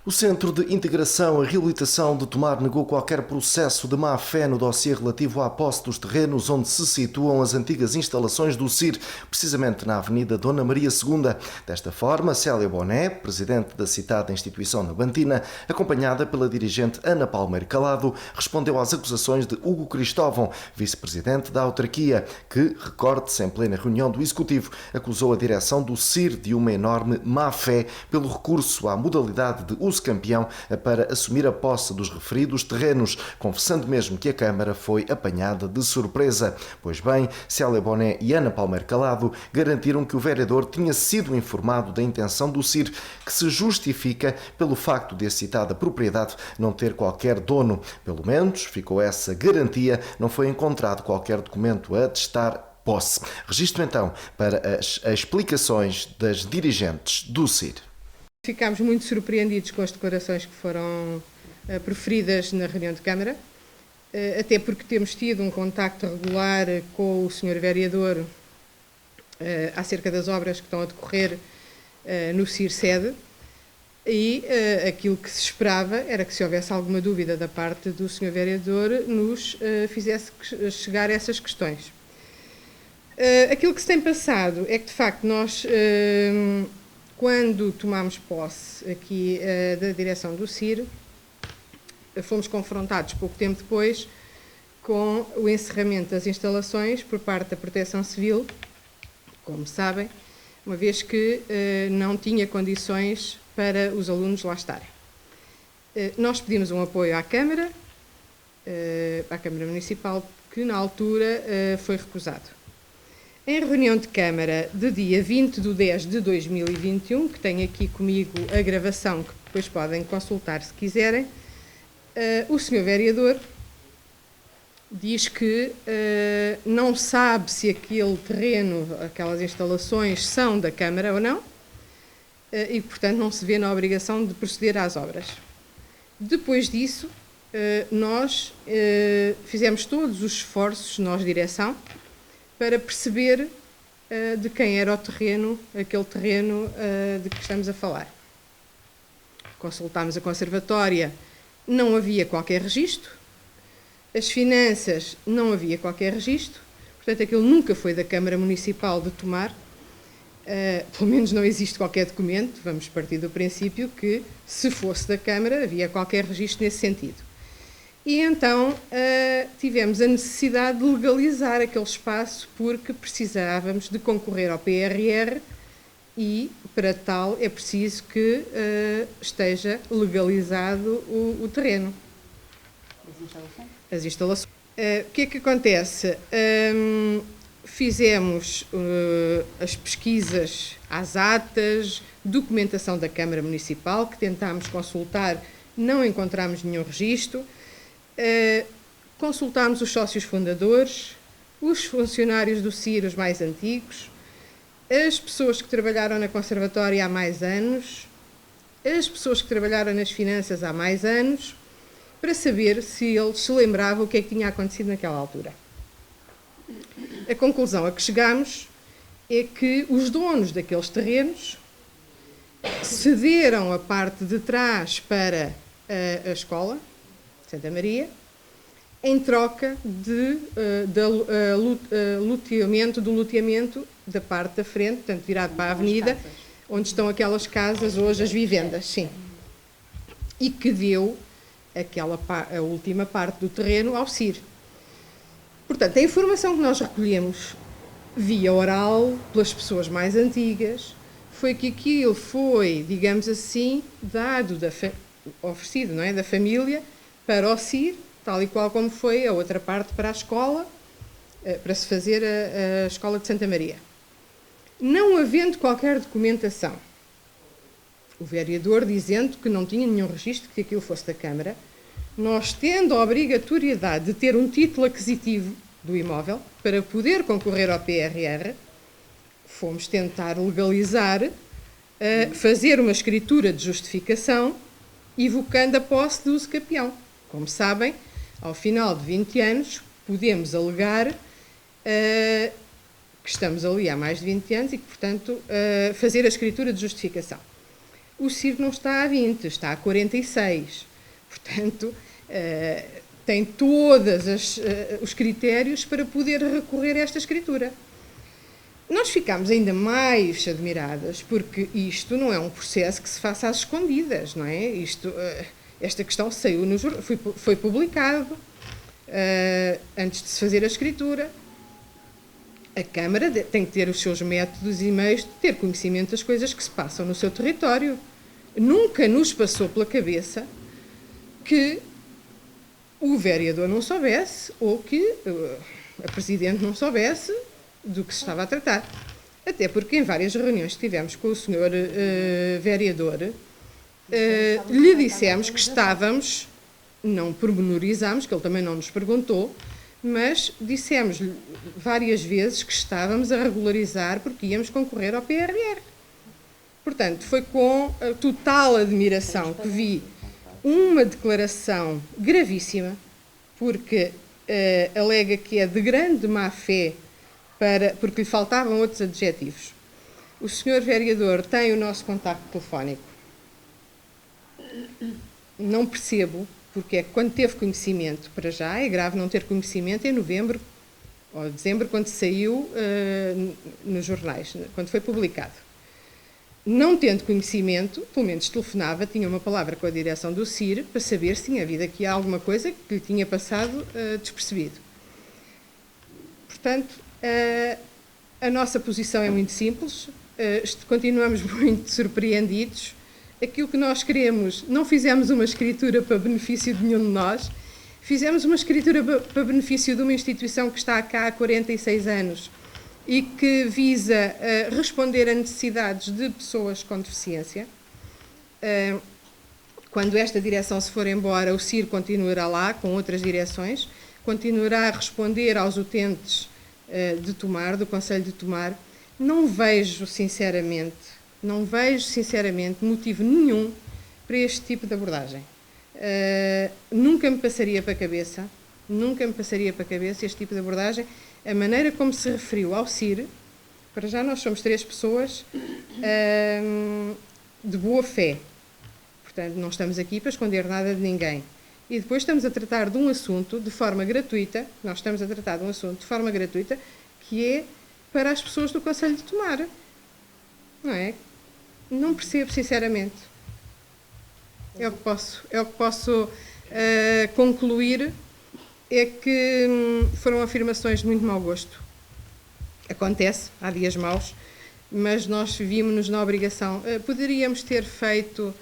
O Centro de Integração e Reabilitação de Tomar negou qualquer processo de má-fé no dossiê relativo à posse dos terrenos onde se situam as antigas instalações do CIR, precisamente na Avenida Dona Maria II. Desta forma, Célia Boné, presidente da citada instituição nabantina, acompanhada pela dirigente Ana Palmeiro Calado, respondeu às acusações de Hugo Cristóvão, vice-presidente da autarquia, que, recorde-se em plena reunião do Executivo, acusou a direção do CIR de uma enorme má-fé pelo recurso à modalidade de uso campeão para assumir a posse dos referidos terrenos, confessando mesmo que a Câmara foi apanhada de surpresa. Pois bem, Célia Boné e Ana Palmeiro Calado garantiram que o vereador tinha sido informado da intenção do CIR, que se justifica pelo facto de a citada propriedade não ter qualquer dono. Pelo menos, ficou essa garantia, não foi encontrado qualquer documento a atestar posse. Registro então para as explicações das dirigentes do CIR. Ficámos muito surpreendidos com as declarações que foram proferidas na reunião de Câmara, até porque temos tido um contacto regular com o Sr. Vereador acerca das obras que estão a decorrer no CIR sede, e aquilo que se esperava era que, se houvesse alguma dúvida da parte do Sr. Vereador, nos fizesse chegar essas questões. Aquilo que se tem passado é que, de facto, nós, quando tomámos posse aqui da direção do CIR, fomos confrontados pouco tempo depois com o encerramento das instalações por parte da Proteção Civil, como sabem, uma vez que não tinha condições para os alunos lá estarem. Nós pedimos um apoio à Câmara Municipal, que na altura foi recusado. Em reunião de Câmara de dia 20 de 10 de 2021, que tenho aqui comigo a gravação, que depois podem consultar se quiserem, o Sr. Vereador diz que não sabe se aquele terreno, aquelas instalações são da Câmara ou não, e, portanto, não se vê na obrigação de proceder às obras. Depois disso, nós fizemos todos os esforços, nós, direção, para perceber de quem era o terreno, aquele terreno de que estamos a falar. Consultámos a Conservatória, não havia qualquer registro, as finanças, não havia qualquer registro, portanto aquilo nunca foi da Câmara Municipal de Tomar, pelo menos não existe qualquer documento, vamos partir do princípio que, se fosse da Câmara, havia qualquer registro nesse sentido. E então tivemos a necessidade de legalizar aquele espaço porque precisávamos de concorrer ao PRR e, para tal, é preciso que esteja legalizado o terreno. As instalações. O que é que acontece? Fizemos as pesquisas às atas, documentação da Câmara Municipal, que tentámos consultar, não encontramos nenhum registro. Consultámos os sócios fundadores, os funcionários do CIR, os mais antigos, as pessoas que trabalharam na Conservatória há mais anos, as pessoas que trabalharam nas finanças há mais anos, para saber se eles se lembravam o que é que tinha acontecido naquela altura. A conclusão a que chegámos é que os donos daqueles terrenos cederam a parte de trás para a escola Santa Maria, em troca do loteamento da parte da frente, portanto, virado para a avenida, onde estão aquelas casas, hoje as vivendas, sim. E que deu a última parte do terreno ao CIR. Portanto, a informação que nós recolhemos via oral, pelas pessoas mais antigas, foi que aquilo foi, digamos assim, oferecido, não é, da família, para o CIR, tal e qual como foi a outra parte para a escola, para se fazer a Escola de Santa Maria. Não havendo qualquer documentação, o vereador dizendo que não tinha nenhum registro que aquilo fosse da Câmara, nós tendo a obrigatoriedade de ter um título aquisitivo do imóvel para poder concorrer ao PRR, fomos tentar legalizar, fazer uma escritura de justificação, evocando a posse de uso campeão. Como sabem, ao final de 20 anos, podemos alegar que estamos ali há mais de 20 anos e que, portanto, fazer a escritura de justificação. O CIR não está a 20, está a 46. Portanto, tem todos os critérios para poder recorrer a esta escritura. Nós ficámos ainda mais admiradas, porque isto não é um processo que se faça às escondidas, não é? Esta questão saiu no jornal, foi publicado antes de se fazer a escritura. A Câmara tem que ter os seus métodos e meios de ter conhecimento das coisas que se passam no seu território. Nunca nos passou pela cabeça que o vereador não soubesse ou que a Presidente não soubesse do que se estava a tratar. Até porque em várias reuniões que tivemos com o senhor vereador, lhe dissemos que estávamos, não pormenorizámos, que ele também não nos perguntou, mas dissemos várias vezes que estávamos a regularizar porque íamos concorrer ao PRR. Portanto, foi com a total admiração que vi uma declaração gravíssima, porque alega que é de grande má-fé, porque lhe faltavam outros adjetivos. O senhor vereador tem o nosso contacto telefónico. Não percebo porque é que quando teve conhecimento, para já, é grave não ter conhecimento em novembro ou dezembro, quando saiu nos jornais, quando foi publicado. Não tendo conhecimento, pelo menos telefonava, tinha uma palavra com a direção do CIR para saber se tinha havido aqui alguma coisa que lhe tinha passado despercebido. Portanto, a nossa posição é muito simples, continuamos muito surpreendidos. Aquilo que nós queremos, não fizemos uma escritura para benefício de nenhum de nós, fizemos uma escritura para benefício de uma instituição que está cá há 46 anos e que visa responder a necessidades de pessoas com deficiência. Quando esta direção se for embora, o CIR continuará lá com outras direções, continuará a responder aos utentes de Tomar, do Conselho de Tomar. Não vejo sinceramente motivo nenhum para este tipo de abordagem. Nunca me passaria para a cabeça este tipo de abordagem. A maneira como se referiu ao CIR, para já nós somos 3 pessoas de boa fé. Portanto, não estamos aqui para esconder nada de ninguém. E depois estamos a tratar de um assunto de forma gratuita, que é para as pessoas do Conselho de Tomar. Não é? Não percebo, sinceramente. É o que posso concluir, é que foram afirmações de muito mau gosto. Acontece, há dias maus, mas nós vimos-nos na obrigação. Poderíamos ter feito,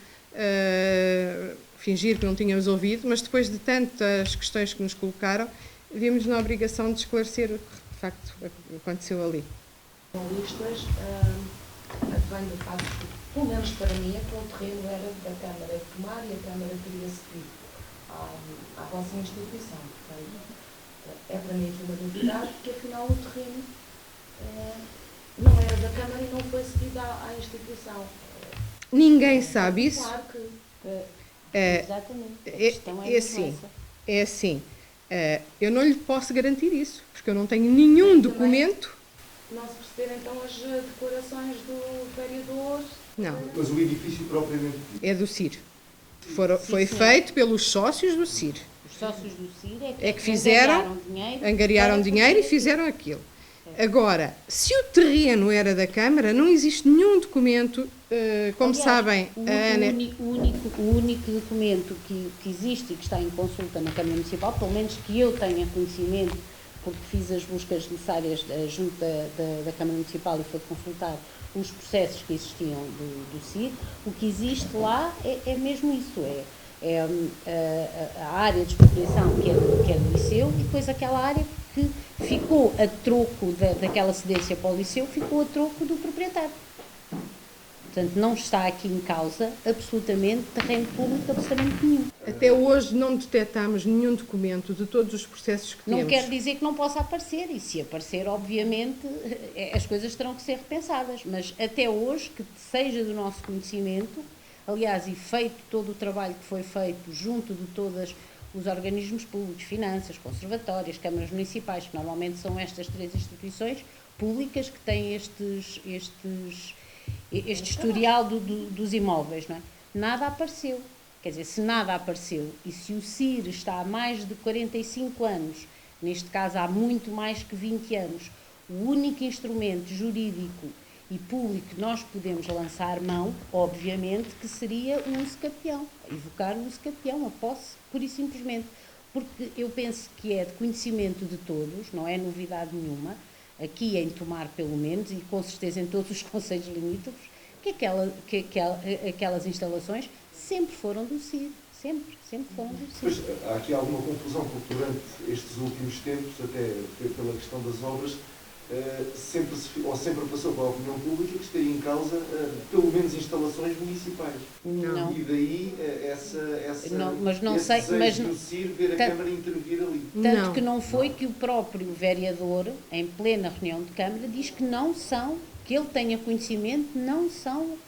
fingir que não tínhamos ouvido, mas depois de tantas questões que nos colocaram, vimos-nos na obrigação de esclarecer o que de facto aconteceu ali. Jornalistas, advém do facto que, pelo menos para mim, aquele terreno era da Câmara de Tomar e a Câmara teria cedido à vossa instituição. Portanto, é para mim uma novidade, porque afinal o terreno não era da Câmara e não foi cedido à instituição. Ninguém sabe isso. Claro que... Exatamente. É assim. Eu não lhe posso garantir isso, porque eu não tenho nenhum documento. Não se perceber então as declarações do vereador. Não. Mas o edifício propriamente é do CIR. Foi feito pelos sócios do CIR. Os sócios do CIR é que fizeram, angariaram dinheiro e fizeram aquilo. Agora, se o terreno era da Câmara, não existe nenhum documento, como aliás, sabem... O único documento que existe e que está em consulta na Câmara Municipal, pelo menos que eu tenha conhecimento, porque fiz as buscas necessárias junto da Câmara Municipal e foi consultar os processos que existiam do CIR, o que existe lá é mesmo isso, a área de expropriação que é do liceu e depois aquela área que ficou a troco daquela cedência para o liceu, ficou a troco do proprietário. Portanto, não está aqui em causa absolutamente terreno público, absolutamente nenhum. Até hoje não detectámos nenhum documento de todos os processos que temos. Não quer dizer que não possa aparecer, e se aparecer, obviamente, as coisas terão que ser repensadas, mas até hoje, que seja do nosso conhecimento, aliás, e feito todo o trabalho que foi feito junto de todos os organismos públicos, finanças, conservatórias, câmaras municipais, que normalmente são estas 3 instituições públicas que têm este historial dos imóveis, não é? Nada apareceu. Quer dizer, se nada apareceu e se o CIR está há mais de 45 anos, neste caso há muito mais que 20 anos, o único instrumento jurídico e público que nós podemos lançar mão, obviamente, que seria o uso capião, evocar o uso capião, a posse, pura e simplesmente. Porque eu penso que é de conhecimento de todos, não é novidade nenhuma, aqui em Tomar pelo menos, e com certeza em todos os concelhos limítrofes, que aquelas instalações sempre foram do CIR, sempre foram do CIR. Pois, há aqui alguma confusão, porque durante estes últimos tempos, até pela questão das obras, sempre passou para a opinião pública que estaria em causa pelo menos instalações municipais. Não. E daí mas não esse sei, desejo mas do CIR ver a Câmara intervir ali. Tanto que não foi que o próprio vereador, em plena reunião de Câmara, diz que não são, que ele tenha conhecimento, não são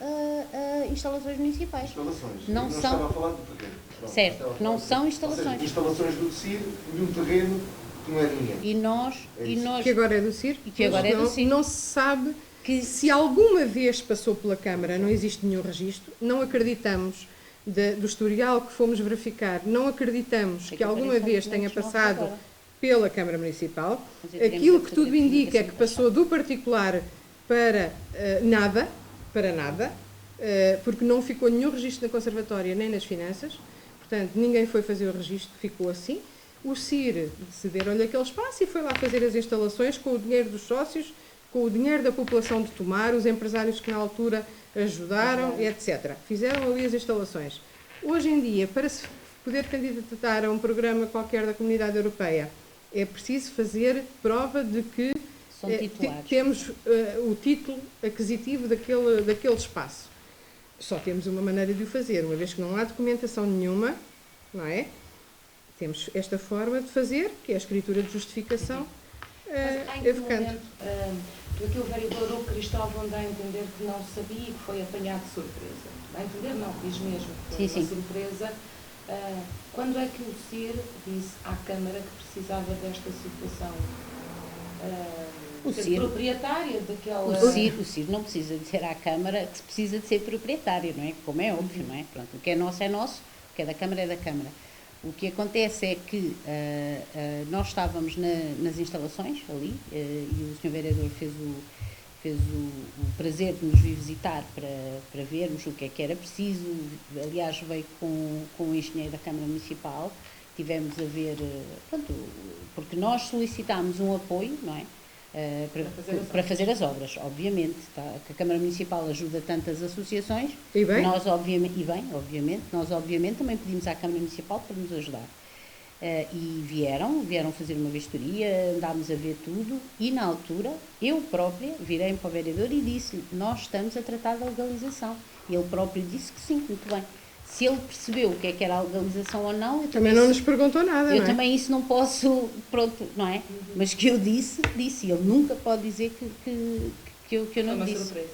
instalações municipais. Instalações. Não são. Estava a falar do terreno. Pronto, Certo, não são instalações. Ou seja, instalações do CIR e um terreno que não é ninguém. E nós... Que agora é do CIR. Que agora é do CIR. Não se sabe que se alguma vez passou pela Câmara, não existe nenhum registro, não acreditamos do historial que fomos verificar, não acreditamos que alguma vez tenha passado pela Câmara Municipal. Aquilo que tudo indica é que passou do particular para nada, porque não ficou nenhum registro na Conservatória nem nas finanças, portanto ninguém foi fazer o registro, ficou assim. O CIR cederam-lhe aquele espaço e foi lá fazer as instalações com o dinheiro dos sócios, com o dinheiro da população de Tomar, os empresários que na altura ajudaram, etc. Fizeram ali as instalações. Hoje em dia, para se poder candidatar a um programa qualquer da Comunidade Europeia, é preciso fazer prova de que temos o título aquisitivo daquele espaço. Só temos uma maneira de o fazer, uma vez que não há documentação nenhuma, não é? Temos esta forma de fazer, que é a escritura de justificação evocante. Aqui o vereador Hugo Cristóvão dá a entender que não sabia e que foi apanhado de surpresa. Dá a entender? Não, diz mesmo que foi uma surpresa. Quando é que o CIR disse à Câmara que precisava desta situação? Ser proprietária daquela... O CIR não precisa dizer à Câmara que precisa de ser proprietário, não é? Como é óbvio, não é? Pronto, o que é nosso, o que é da Câmara é da Câmara. O que acontece é que nós estávamos nas instalações ali e o Sr. Vereador fez o prazer de nos vir visitar para vermos o que é que era preciso. Aliás, veio com o engenheiro da Câmara Municipal, tivemos a ver, pronto, porque nós solicitámos um apoio, não é? Para fazer as obras, obviamente, que a Câmara Municipal ajuda tantas associações, e bem? Nós obviamente também pedimos à Câmara Municipal para nos ajudar. E vieram fazer uma vistoria, andámos a ver tudo e na altura eu própria virei para o vereador e disse-lhe, nós estamos a tratar da legalização. E ele próprio disse que sim, muito bem. Se ele percebeu o que era a legalização ou não... Também não nos perguntou nada, eu também isso não posso, pronto, não é? Mas que eu disse, ele nunca pode dizer que eu não disse. Surpresa.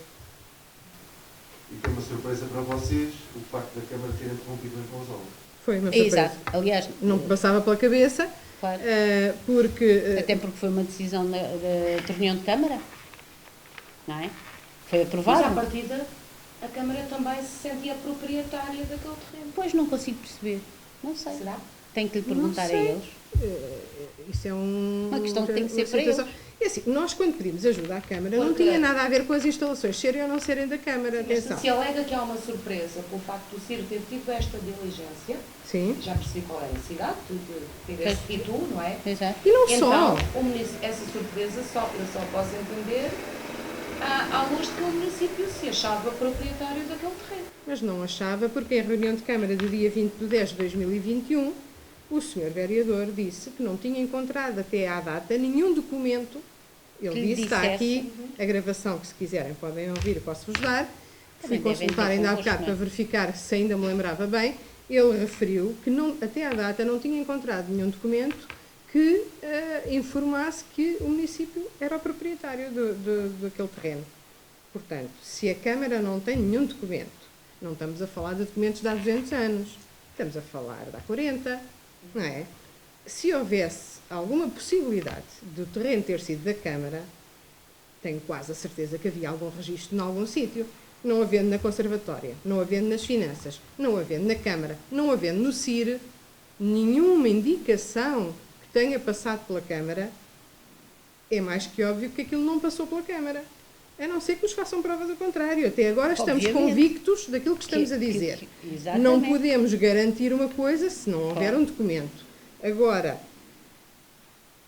E foi uma surpresa para vocês o facto da Câmara ter interrompido com as obras. Foi uma surpresa. Exato, aliás... Não passava pela cabeça, claro. Porque... Até porque foi uma decisão da reunião de Câmara, não é? Foi aprovado. Mas à partida... A Câmara também se sentia proprietária daquele terreno. Pois não consigo perceber. Não sei. Será? Tenho que lhe perguntar a eles. Isso é uma questão que tem que ser para eles. É assim, nós quando pedimos ajuda à Câmara não tinha nada a ver com as instalações serem ou não serem da Câmara. Atenção. Se alega que há uma surpresa pelo facto do CIR ter tido esta diligência, sim. Já percebi qual é a necessidade, ter esse título, não é? Exato. E não então, só. Essa surpresa eu só posso entender à luz de que o município se achava proprietário daquele terreno. Mas não achava, porque em reunião de Câmara do dia 20 de 10 de 2021, o Sr. Vereador disse que não tinha encontrado até à data nenhum documento. Ele disse, está aqui a gravação, que se quiserem podem ouvir, posso-vos dar. Fui consultar ainda há bocado para verificar se ainda me lembrava bem. Ele referiu que até à data não tinha encontrado nenhum documento que informasse que o município era o proprietário daquele terreno. Portanto, se a Câmara não tem nenhum documento, não estamos a falar de documentos de há 200 anos, estamos a falar de há 40, não é? Se houvesse alguma possibilidade do terreno ter sido da Câmara, tenho quase a certeza que havia algum registro em algum sítio. Não havendo na Conservatória, não havendo nas Finanças, não havendo na Câmara, não havendo no CIR, nenhuma indicação que tenha passado pela Câmara, é mais que óbvio que aquilo não passou pela Câmara. A não ser que nos façam prova do contrário. Até agora estamos convictos daquilo que estamos a dizer. Não podemos garantir uma coisa se não houver um documento. Agora,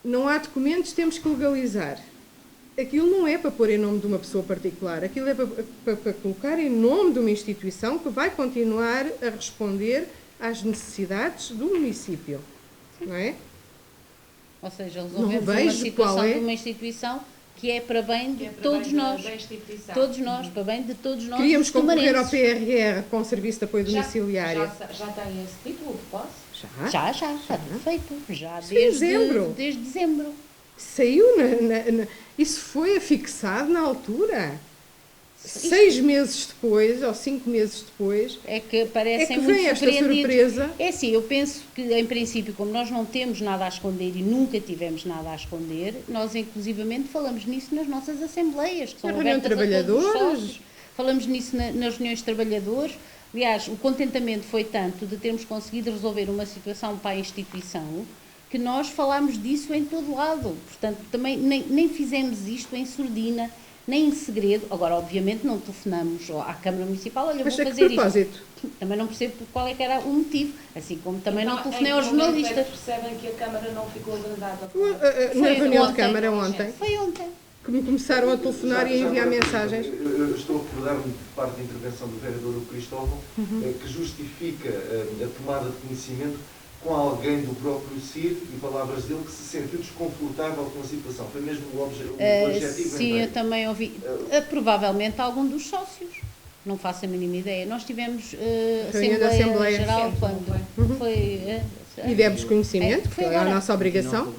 não há documentos, temos que legalizar. Aquilo não é para pôr em nome de uma pessoa particular, aquilo é para colocar em nome de uma instituição que vai continuar a responder às necessidades do município. Não é? Ou seja, resolvemos uma situação de uma instituição que é para bem de todos nós. Todos nós, para bem de todos nós. Queríamos concorrer ao PRR com o Serviço de Apoio Domiciliário. Já tem esse título de posse? Já está feito. Já desde dezembro. Saiu, isso foi afixado na altura. 6 meses depois, ou 5 meses depois, é que parecem muito surpresa. É assim, eu penso que, em princípio, como nós não temos nada a esconder e nunca tivemos nada a esconder, nós, inclusivamente, falamos nisso nas nossas assembleias, que são abertas a todos os sócios. Falamos nisso nas reuniões de trabalhadores. Aliás, o contentamento foi tanto de termos conseguido resolver uma situação para a instituição que nós falámos disso em todo lado. Portanto, também nem fizemos isto em surdina, nem em segredo. Agora, obviamente, não telefonamos à Câmara Municipal, olha, vou fazer isto. Também não percebo qual é que era o motivo, assim como também não telefonei aos jornalistas. Percebem que a Câmara não ficou agradada? Na reunião de Câmara ontem. Foi ontem. Que me começaram a telefonar e a enviar mensagens. Eu estou a recordar-me de parte da intervenção do vereador Hugo Cristóvão, que justifica a tomada de conhecimento com alguém do próprio CIR e palavras dele que se sentiu desconfortável com a situação. Foi mesmo o objetivo? Sim, eu também ouvi. Provavelmente algum dos sócios. Não faço a mínima ideia. Nós tivemos Assembleia Geral quando foi... E demos conhecimento, que é a nossa obrigação.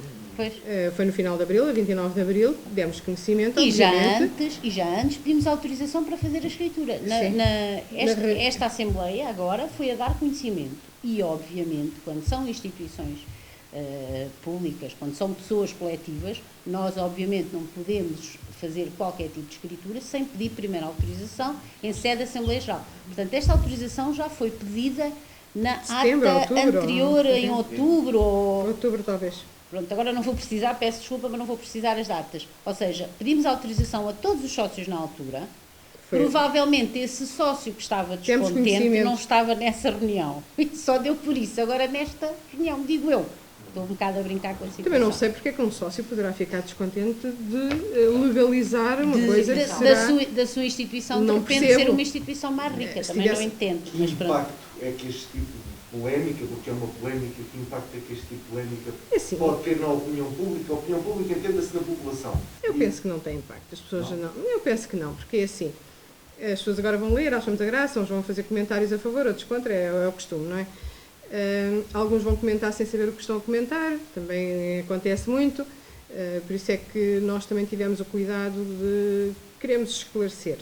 Foi no final de abril, a 29 de abril, demos conhecimento. E já antes pedimos autorização para fazer a escritura. Esta Assembleia agora foi a dar conhecimento. E, obviamente, quando são instituições públicas, quando são pessoas coletivas, nós, obviamente, não podemos fazer qualquer tipo de escritura sem pedir primeiro autorização em sede da Assembleia Geral. Portanto, esta autorização já foi pedida na ata anterior, em outubro. Outubro, talvez. Pronto, agora não vou precisar, peço desculpa, mas não vou precisar as datas. Ou seja, pedimos autorização a todos os sócios na altura. Provavelmente esse sócio que estava descontente não estava nessa reunião. E só deu por isso. Agora nesta reunião, digo eu. Estou um bocado a brincar com a situação. Também não sei porque é que um sócio poderá ficar descontente de legalizar uma coisa que será... Da sua instituição, de repente ser uma instituição mais rica. Também não entendo. Que impacto é que este tipo de polémica, porque é uma polémica, que impacto é que este tipo de polémica pode ter na opinião pública? A opinião pública entenda-se da população. Eu penso que não tem impacto. As pessoas não. Eu penso que não, porque é assim... As pessoas agora vão ler, acham muita graça, uns vão fazer comentários a favor, outros contra, é o costume, não é? Alguns vão comentar sem saber o que estão a comentar, também acontece muito, por isso é que nós também tivemos o cuidado de queremos esclarecer.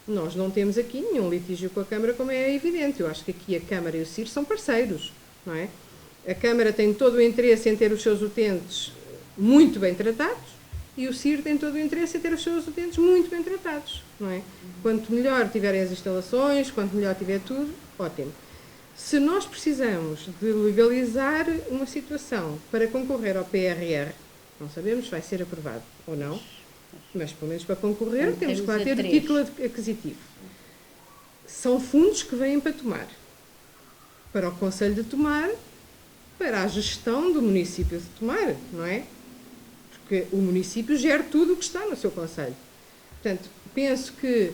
Nós não temos aqui nenhum litígio com a Câmara, como é evidente. Eu acho que aqui a Câmara e o CIR são parceiros, não é? A Câmara tem todo o interesse em ter os seus utentes muito bem tratados, e o CIR tem todo o interesse em ter os seus utentes muito bem tratados, não é? Quanto melhor tiverem as instalações, quanto melhor tiver tudo, ótimo. Se nós precisamos de legalizar uma situação para concorrer ao PRR, não sabemos se vai ser aprovado ou não, mas pelo menos para concorrer temos que lá ter o título aquisitivo. São fundos que vêm para Tomar, para o Conselho de Tomar, para a gestão do município de Tomar, não é? Porque o município gera tudo o que está no seu conselho. Portanto, penso que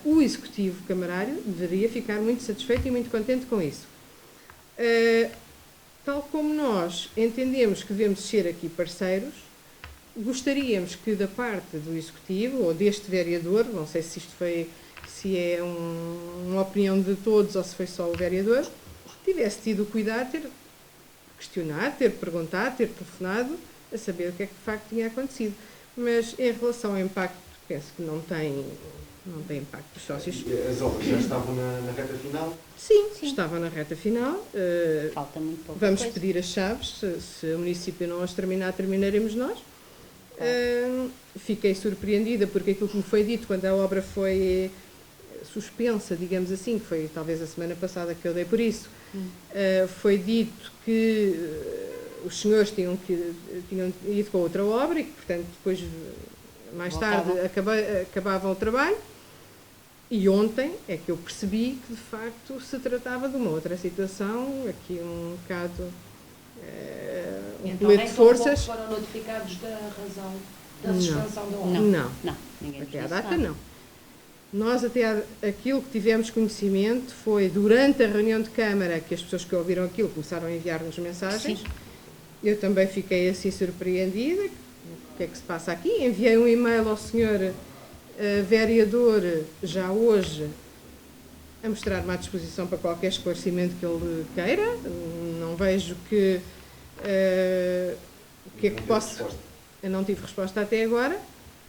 o Executivo Camarário deveria ficar muito satisfeito e muito contente com isso. Tal como nós entendemos que devemos ser aqui parceiros, gostaríamos que da parte do Executivo, ou deste vereador, não sei se isto foi, se é uma opinião de todos ou se foi só o vereador, tivesse tido o cuidado de ter questionado, ter perguntado, ter telefonado, a saber o que é que de facto tinha acontecido. Mas em relação ao impacto, penso que não tem impacto dos sócios. As obras já estavam na reta final? Sim, estavam na reta final. Falta muito pouco. Vamos pedir as chaves, se o município não as terminar, terminaremos nós. Fiquei surpreendida porque aquilo que me foi dito quando a obra foi suspensa, digamos assim, que foi talvez a semana passada que eu dei por isso, foi dito que os senhores tinham ido com outra obra e que, portanto, depois, mais tarde, acabavam o trabalho. E ontem é que eu percebi que, de facto, se tratava de uma outra situação, aqui um bocado, um colete de forças. Então, foram notificados da razão da suspensão da obra? Não. Ninguém Até à disse data, nada. não. Nós, aquilo que tivemos conhecimento foi durante a reunião de Câmara, que as pessoas que ouviram aquilo começaram a enviar-nos mensagens. Sim. Eu também fiquei assim surpreendida. O que é que se passa aqui? Enviei um e-mail ao senhor vereador, já hoje, a mostrar-me à disposição para qualquer esclarecimento que ele queira. Não vejo que é que posso... Eu não tive resposta até agora,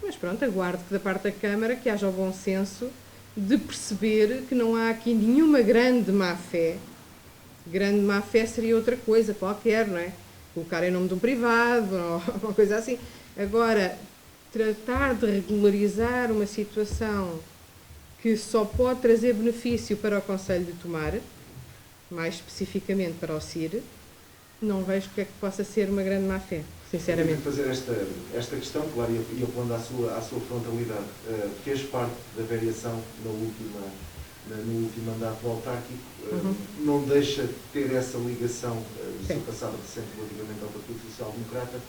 mas pronto, aguardo que da parte da Câmara que haja o bom senso de perceber que não há aqui nenhuma grande má-fé. Grande má-fé seria outra coisa qualquer, não é? Colocar em nome de um privado, ou uma coisa assim. Agora, tratar de regularizar uma situação que só pode trazer benefício para o Conselho de Tomar, mais especificamente para o CIR, não vejo que é que possa ser uma grande má-fé, sinceramente. Fazer esta questão, claro, e apelando à sua frontalidade, fez parte da variação no último mandato autárquico, não deixa de ter essa ligação do seu passado recente relativamente ao Partido Social Democrata.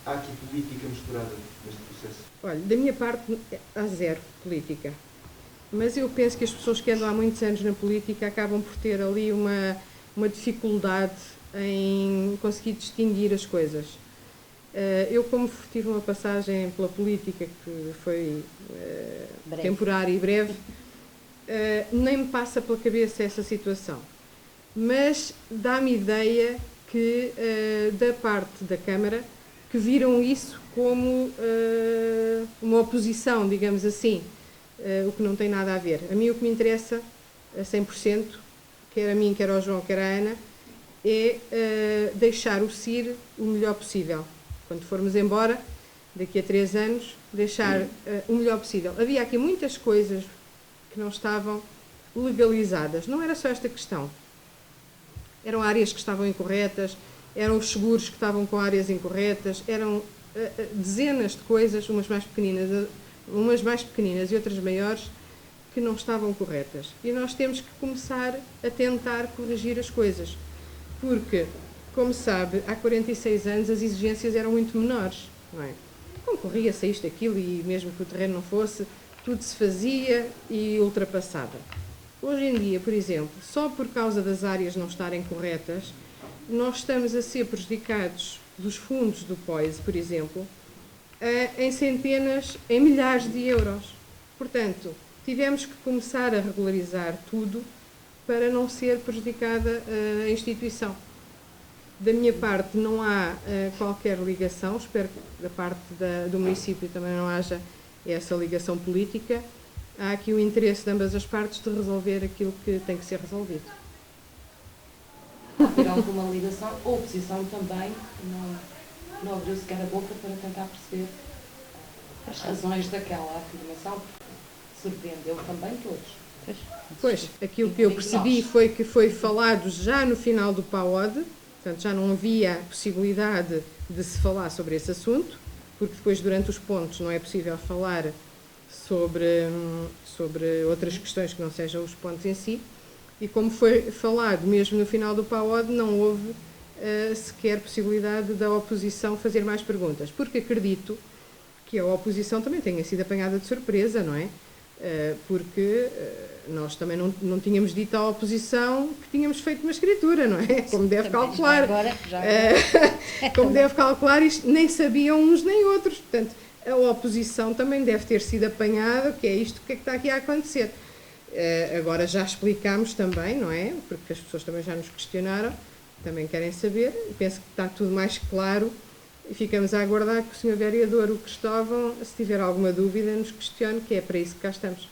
Há aqui política misturada neste processo? Olha, da minha parte, há zero política. Mas eu penso que as pessoas que andam há muitos anos na política acabam por ter ali uma dificuldade em conseguir distinguir as coisas. Eu, como tive uma passagem pela política que foi temporária e breve, nem me passa pela cabeça essa situação. Mas dá-me ideia que, da parte da Câmara, que viram isso como uma oposição, digamos assim, o que não tem nada a ver. A mim o que me interessa, a 100%, quer a mim, quer ao João, quer à Ana, é deixar o CIR o melhor possível. Quando formos embora, daqui a 3 anos, deixar o melhor possível. Havia aqui muitas coisas que não estavam legalizadas. Não era só esta questão. Eram áreas que estavam incorretas, eram os seguros que estavam com áreas incorretas, eram dezenas de coisas, umas mais pequeninas e outras maiores, que não estavam corretas. E nós temos que começar a tentar corrigir as coisas. Porque, como sabe, há 46 anos as exigências eram muito menores, não é? Concorria-se a isto, aquilo, e mesmo que o terreno não fosse, tudo se fazia e ultrapassava. Hoje em dia, por exemplo, só por causa das áreas não estarem corretas, nós estamos a ser prejudicados dos fundos do POIS, por exemplo, em milhares de euros. Portanto, tivemos que começar a regularizar tudo para não ser prejudicada a instituição. Da minha parte não há qualquer ligação, espero que da parte do município também não haja essa ligação política. Há aqui o interesse de ambas as partes de resolver aquilo que tem que ser resolvido. Ter alguma ligação, a oposição também não abriu sequer a boca para tentar perceber as razões daquela afirmação, porque surpreendeu também todos. Pois, aquilo que eu percebi foi que foi falado já no final do PAOD, portanto já não havia possibilidade de se falar sobre esse assunto, porque depois durante os pontos não é possível falar sobre outras questões que não sejam os pontos em si, e como foi falado mesmo no final do PAOD, não houve sequer possibilidade da oposição fazer mais perguntas, porque acredito que a oposição também tenha sido apanhada de surpresa, não é? Porque nós também não tínhamos dito à oposição que tínhamos feito uma escritura, não é? Como deve calcular. Como deve calcular, isto nem sabiam uns nem outros. Portanto, a oposição também deve ter sido apanhada, que é isto, o que é que está aqui a acontecer. Agora já explicámos também, não é? Porque as pessoas também já nos questionaram, também querem saber, penso que está tudo mais claro e ficamos a aguardar que o Sr. Vereador, o Cristóvão, se tiver alguma dúvida, nos questione, que é para isso que cá estamos.